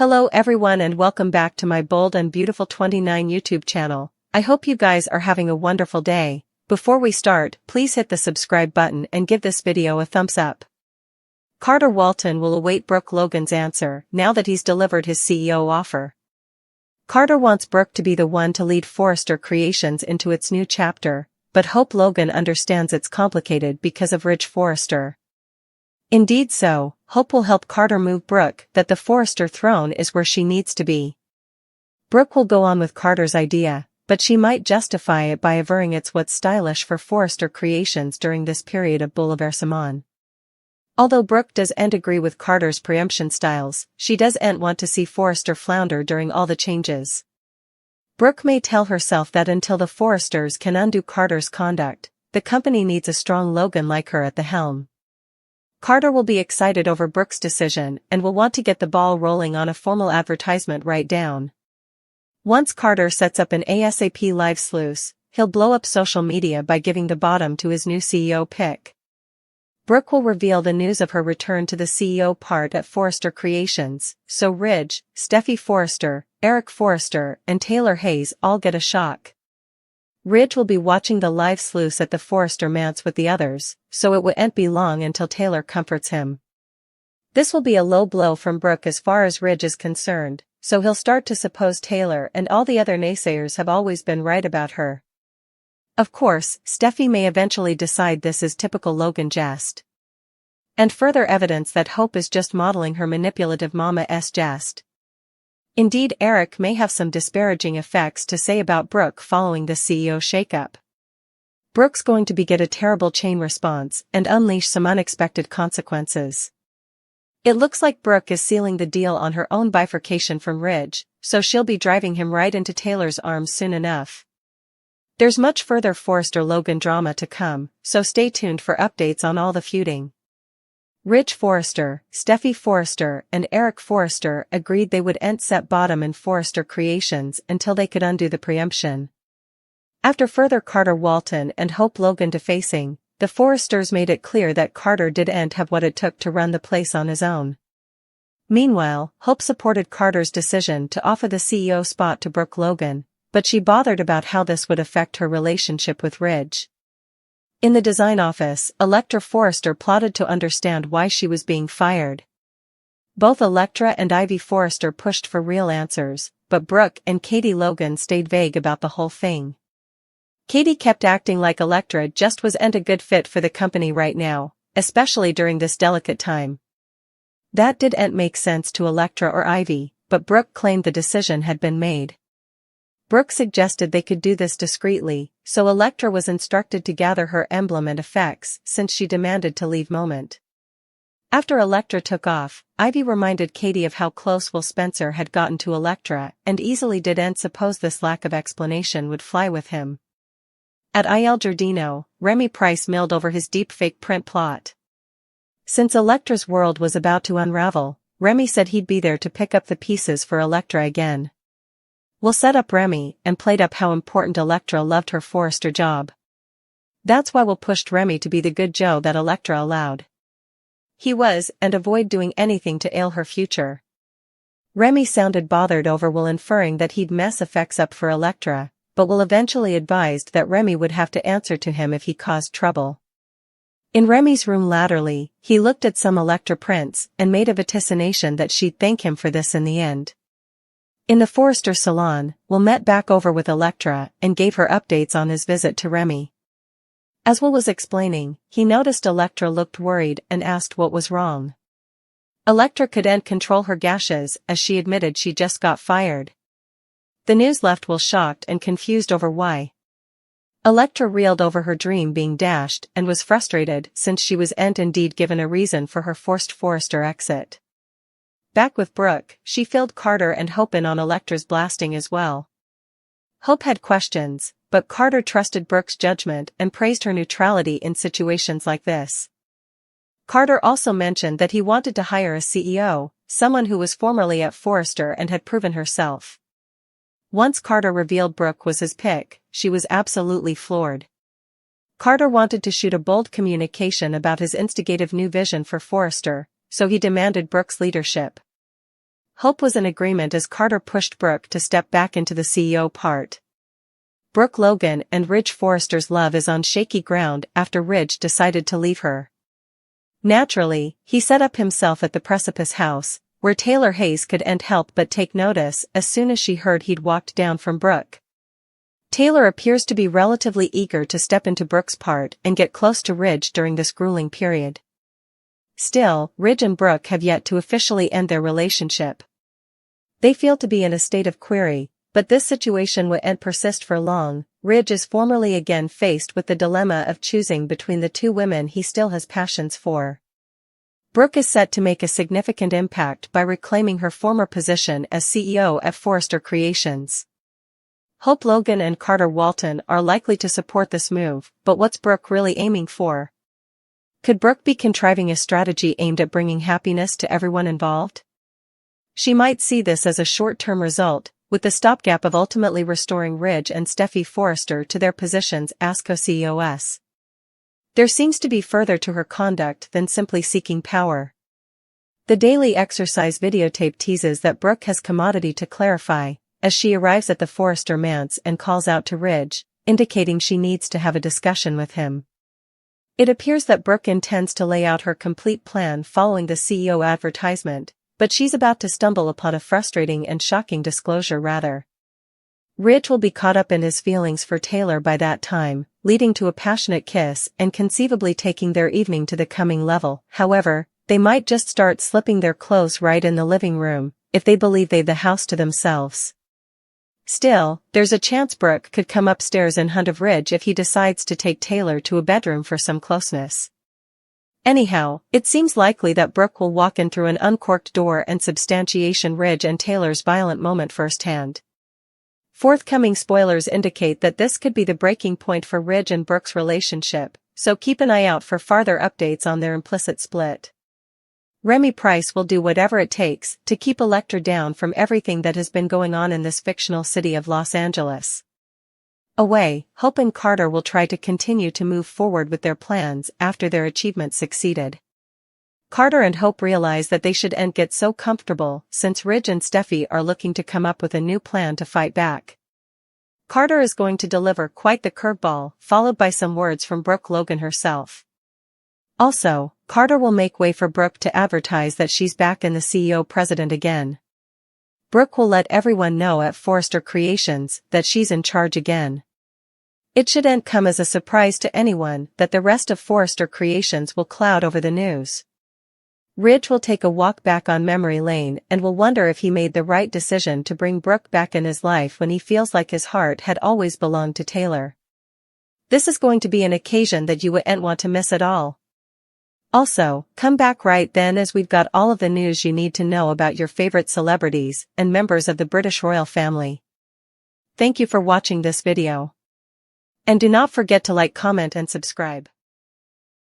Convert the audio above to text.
Hello everyone and welcome back to my Bold and Beautiful 29 YouTube channel. I hope you guys are having a wonderful day. Before we start, please hit the subscribe button and give this video a thumbs up. Carter Walton will await Brooke Logan's answer now that he's delivered his CEO offer. Carter wants Brooke to be the one to lead Forrester Creations into its new chapter, but Hope Logan understands it's complicated because of Ridge Forrester. Indeed so, Hope will help Carter move Brooke that the Forrester throne is where she needs to be. Brooke will go on with Carter's idea, but she might justify it by averring it's what's stylish for Forrester Creations during this period of bouleversement. Although Brooke doesn't agree with Carter's preemption styles, she doesn't want to see Forrester flounder during all the changes. Brooke may tell herself that until the Forresters can undo Carter's conduct, the company needs a strong Logan like her at the helm. Carter will be excited over Brooke's decision and will want to get the ball rolling on a formal advertisement right down. Once Carter sets up an ASAP live sluice, he'll blow up social media by giving the bottom to his new CEO pick. Brooke will reveal the news of her return to the CEO part at Forrester Creations, so Ridge, Steffy Forrester, Eric Forrester, and Taylor Hayes all get a shock. Ridge will be watching the live sluice at the Forrester manse with the others, so it won't be long until Taylor comforts him. This will be a low blow from Brooke as far as Ridge is concerned, so he'll start to suppose Taylor and all the other naysayers have always been right about her. Of course, Steffy may eventually decide this is typical Logan jest. And further evidence that Hope is just modeling her manipulative mama-s jest. Indeed, Eric may have some disparaging effects to say about Brooke following the CEO shakeup. Brooke's going to get a terrible chain response and unleash some unexpected consequences. It looks like Brooke is sealing the deal on her own bifurcation from Ridge, so she'll be driving him right into Taylor's arms soon enough. There's much further Forrester-Logan drama to come, so stay tuned for updates on all the feuding. Ridge Forrester, Steffy Forrester, and Eric Forrester agreed they wouldn't set bottom in Forrester Creations until they could undo the preemption. After further Carter Walton and Hope Logan defacing, the Forresters made it clear that Carter didn't have what it took to run the place on his own. Meanwhile, Hope supported Carter's decision to offer the CEO spot to Brooke Logan, but she bothered about how this would affect her relationship with Ridge. In the design office, Electra Forrester plotted to understand why she was being fired. Both Electra and Ivy Forrester pushed for real answers, but Brooke and Katie Logan stayed vague about the whole thing. Katie kept acting like Electra just wasn't a good fit for the company right now, especially during this delicate time. That didn't make sense to Electra or Ivy, but Brooke claimed the decision had been made. Brooke suggested they could do this discreetly, so Electra was instructed to gather her emblem and effects since she demanded to leave moment. After Electra took off, Ivy reminded Katie of how close Will Spencer had gotten to Electra and easily didn't suppose this lack of explanation would fly with him. At Il Giardino, Remy Price milled over his deepfake print plot. Since Electra's world was about to unravel, Remy said he'd be there to pick up the pieces for Electra again. Will set up Remy and played up how important Electra loved her Forrester job. That's why Will pushed Remy to be the good Joe that Electra allowed. He was and avoid doing anything to ail her future. Remy sounded bothered over Will inferring that he'd mess effects up for Electra, but Will eventually advised that Remy would have to answer to him if he caused trouble. In Remy's room latterly, he looked at some Electra prints and made a vaticination that she'd thank him for this in the end. In the Forrester salon, Will met back over with Electra and gave her updates on his visit to Remy. As Will was explaining, he noticed Electra looked worried and asked what was wrong. Electra couldn't control her gashes as she admitted she just got fired. The news left Will shocked and confused over why. Electra reeled over her dream being dashed and was frustrated since she wasn't indeed given a reason for her forced Forrester exit. Back with Brooke, she filled Carter and Hope in on Electra's blasting as well. Hope had questions, but Carter trusted Brooke's judgment and praised her neutrality in situations like this. Carter also mentioned that he wanted to hire a CEO, someone who was formerly at Forrester and had proven herself. Once Carter revealed Brooke was his pick, she was absolutely floored. Carter wanted to shoot a bold communication about his instigative new vision for Forrester, so he demanded Brooke's leadership. Hope was in agreement as Carter pushed Brooke to step back into the CEO part. Brooke Logan and Ridge Forrester's love is on shaky ground after Ridge decided to leave her. Naturally, he set up himself at the Precipice house, where Taylor Hayes couldn't help but take notice as soon as she heard he'd walked down from Brooke. Taylor appears to be relatively eager to step into Brooke's part and get close to Ridge during this grueling period. Still, Ridge and Brooke have yet to officially end their relationship. They feel to be in a state of query, but this situation won't persist for long. Ridge is formally again faced with the dilemma of choosing between the two women he still has passions for. Brooke is set to make a significant impact by reclaiming her former position as CEO at Forrester Creations. Hope Logan and Carter Walton are likely to support this move, but what's Brooke really aiming for? Could Brooke be contriving a strategy aimed at bringing happiness to everyone involved? She might see this as a short-term result, with the stopgap of ultimately restoring Ridge and Steffy Forrester to their positions as co-CEOs. There seems to be further to her conduct than simply seeking power. The daily exercise videotape teases that Brooke has commodity to clarify, as she arrives at the Forrester manse and calls out to Ridge, indicating she needs to have a discussion with him. It appears that Brooke intends to lay out her complete plan following the CEO advertisement, but she's about to stumble upon a frustrating and shocking disclosure rather. Ridge will be caught up in his feelings for Taylor by that time, leading to a passionate kiss and conceivably taking their evening to the coming level. However, they might just start slipping their clothes right in the living room, if they believe they've the house to themselves. Still, there's a chance Brooke could come upstairs and hunt of Ridge if he decides to take Taylor to a bedroom for some closeness. Anyhow, it seems likely that Brooke will walk in through an uncorked door and substantiation Ridge and Taylor's violent moment firsthand. Forthcoming spoilers indicate that this could be the breaking point for Ridge and Brooke's relationship, so keep an eye out for farther updates on their implicit split. Remy Price will do whatever it takes to keep Elektra down from everything that has been going on in this fictional city of Los Angeles. Away, Hope and Carter will try to continue to move forward with their plans after their achievements succeeded. Carter and Hope realize that they shouldn't get so comfortable since Ridge and Steffy are looking to come up with a new plan to fight back. Carter is going to deliver quite the curveball, followed by some words from Brooke Logan herself. Also, Carter will make way for Brooke to advertise that she's back in the CEO president again. Brooke will let everyone know at Forrester Creations that she's in charge again. It shouldn't come as a surprise to anyone that the rest of Forrester Creations will cloud over the news. Ridge will take a walk back on memory lane and will wonder if he made the right decision to bring Brooke back in his life when he feels like his heart had always belonged to Taylor. This is going to be an occasion that you wouldn't want to miss at all. Also, come back right then as we've got all of the news you need to know about your favorite celebrities and members of the British royal family. Thank you for watching this video. And do not forget to like, comment and subscribe.